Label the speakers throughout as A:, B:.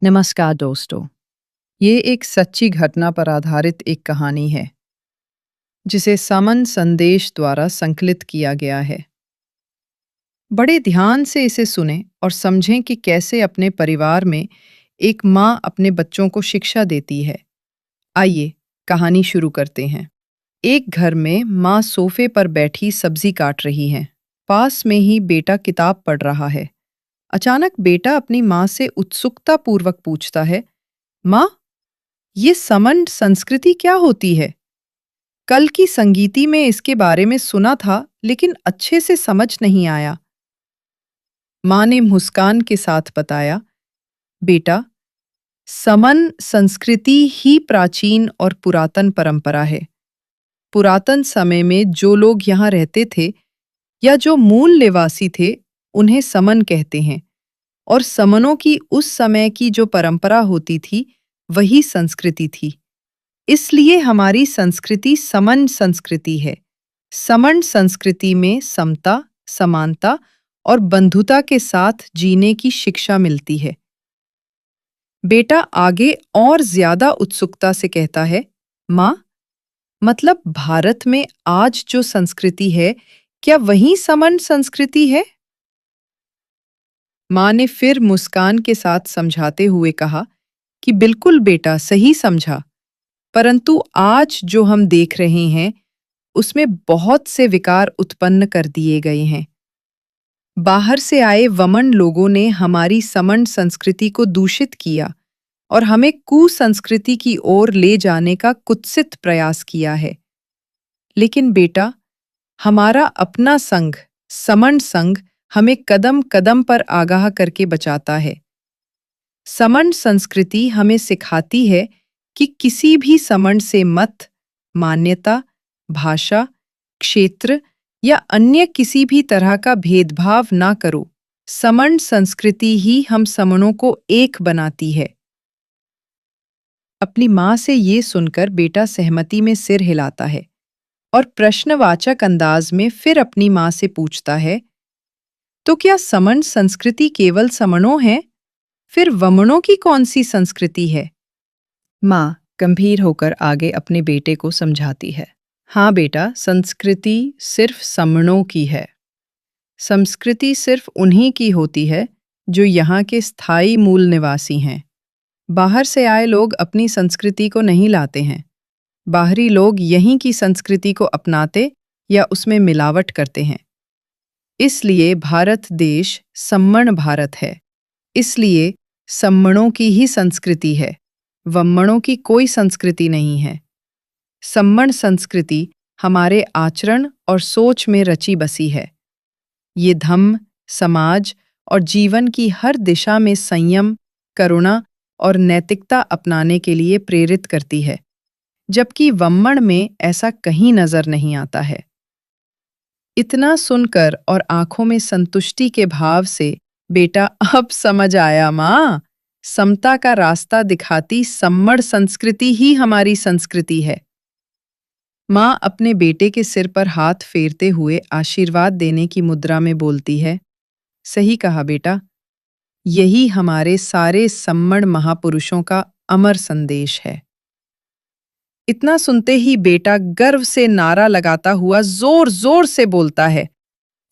A: नमस्कार दोस्तों। ये एक सच्ची घटना पर आधारित एक कहानी है जिसे समन संदेश द्वारा संकलित किया गया है। बड़े ध्यान से इसे सुनें और समझें कि कैसे अपने परिवार में एक माँ अपने बच्चों को शिक्षा देती है। आइए कहानी शुरू करते हैं। एक घर में माँ सोफे पर बैठी सब्जी काट रही है। पास में ही बेटा किताब पढ़ रहा है। अचानक बेटा अपनी माँ से उत्सुकता पूर्वक पूछता है, माँ, ये समन संस्कृति क्या होती है? कल की संगीति में इसके बारे में सुना था, लेकिन अच्छे से समझ नहीं आया। माँ ने मुस्कान के साथ बताया, बेटा, समन संस्कृति ही प्राचीन और पुरातन परंपरा है। पुरातन समय में जो लोग यहाँ रहते थे या जो मूल निवासी थे, उन्हें समन कहते हैं। और समनों की उस समय की जो परंपरा होती थी, वही संस्कृति थी। इसलिए हमारी संस्कृति समन संस्कृति है। समन संस्कृति में समता, समानता और बंधुता के साथ जीने की शिक्षा मिलती है। बेटा आगे और ज्यादा उत्सुकता से कहता है, माँ, मतलब भारत में आज जो संस्कृति है, क्या वही समन संस्कृति है? माँ ने फिर मुस्कान के साथ समझाते हुए कहा कि बिल्कुल बेटा, सही समझा। परंतु आज जो हम देख रहे हैं, उसमें बहुत से विकार उत्पन्न कर दिए गए हैं। बाहर से आए वमन लोगों ने हमारी समन संस्कृति को दूषित किया और हमें कुसंस्कृति की ओर ले जाने का कुत्सित प्रयास किया है। लेकिन बेटा, हमारा अपना संघ, समन संघ, हमें कदम कदम पर आगाह करके बचाता है। समन संस्कृति हमें सिखाती है कि किसी भी समन से मत, मान्यता, भाषा, क्षेत्र या अन्य किसी भी तरह का भेदभाव ना करो। समन संस्कृति ही हम समनों को एक बनाती है। अपनी माँ से ये सुनकर बेटा सहमति में सिर हिलाता है और प्रश्नवाचक अंदाज में फिर अपनी माँ से पूछता है, तो क्या समन संस्कृति केवल समनों है? फिर वमनों की कौन सी संस्कृति है? माँ गंभीर होकर आगे अपने बेटे को समझाती है, हाँ बेटा, संस्कृति सिर्फ समनों की है। संस्कृति सिर्फ उन्हीं की होती है जो यहाँ के स्थायी मूल निवासी हैं। बाहर से आए लोग अपनी संस्कृति को नहीं लाते हैं। बाहरी लोग यहीं की संस्कृति को अपनाते या उसमें मिलावट करते हैं। इसलिए भारत देश सम्मण भारत है। इसलिए सम्मणों की ही संस्कृति है, वम्मणों की कोई संस्कृति नहीं है। सम्मण संस्कृति हमारे आचरण और सोच में रची बसी है। ये धम्म, समाज और जीवन की हर दिशा में संयम, करुणा और नैतिकता अपनाने के लिए प्रेरित करती है, जबकि वम्मण में ऐसा कहीं नजर नहीं आता है। इतना सुनकर और आंखों में संतुष्टि के भाव से बेटा, अब समझ आया माँ, समता का रास्ता दिखाती सम्मण संस्कृति ही हमारी संस्कृति है। माँ अपने बेटे के सिर पर हाथ फेरते हुए आशीर्वाद देने की मुद्रा में बोलती है, सही कहा बेटा, यही हमारे सारे सम्मण महापुरुषों का अमर संदेश है। इतना सुनते ही बेटा गर्व से नारा लगाता हुआ जोर जोर से बोलता है,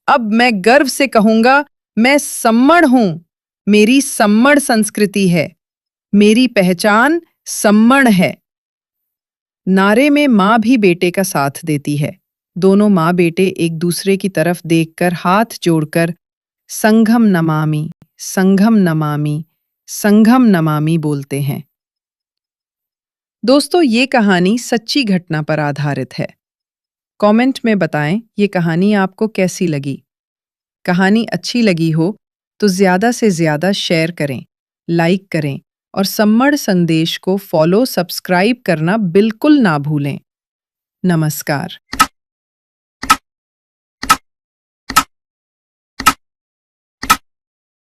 A: अब मैं गर्व से कहूंगा, मैं सम्मण हूं। मेरी सम्मण संस्कृति है। मेरी पहचान सम्मण है। नारे में माँ भी बेटे का साथ देती है। दोनों माँ बेटे एक दूसरे की तरफ देखकर हाथ जोड़कर संघम नमामि, संघम नमामि, संघम नमामि बोलते हैं। दोस्तों, ये कहानी सच्ची घटना पर आधारित है। कमेंट में बताएं ये कहानी आपको कैसी लगी। कहानी अच्छी लगी हो तो ज्यादा से ज्यादा शेयर करें, लाइक करें और सम्मण संदेश को फॉलो, सब्सक्राइब करना बिल्कुल ना भूलें। नमस्कार।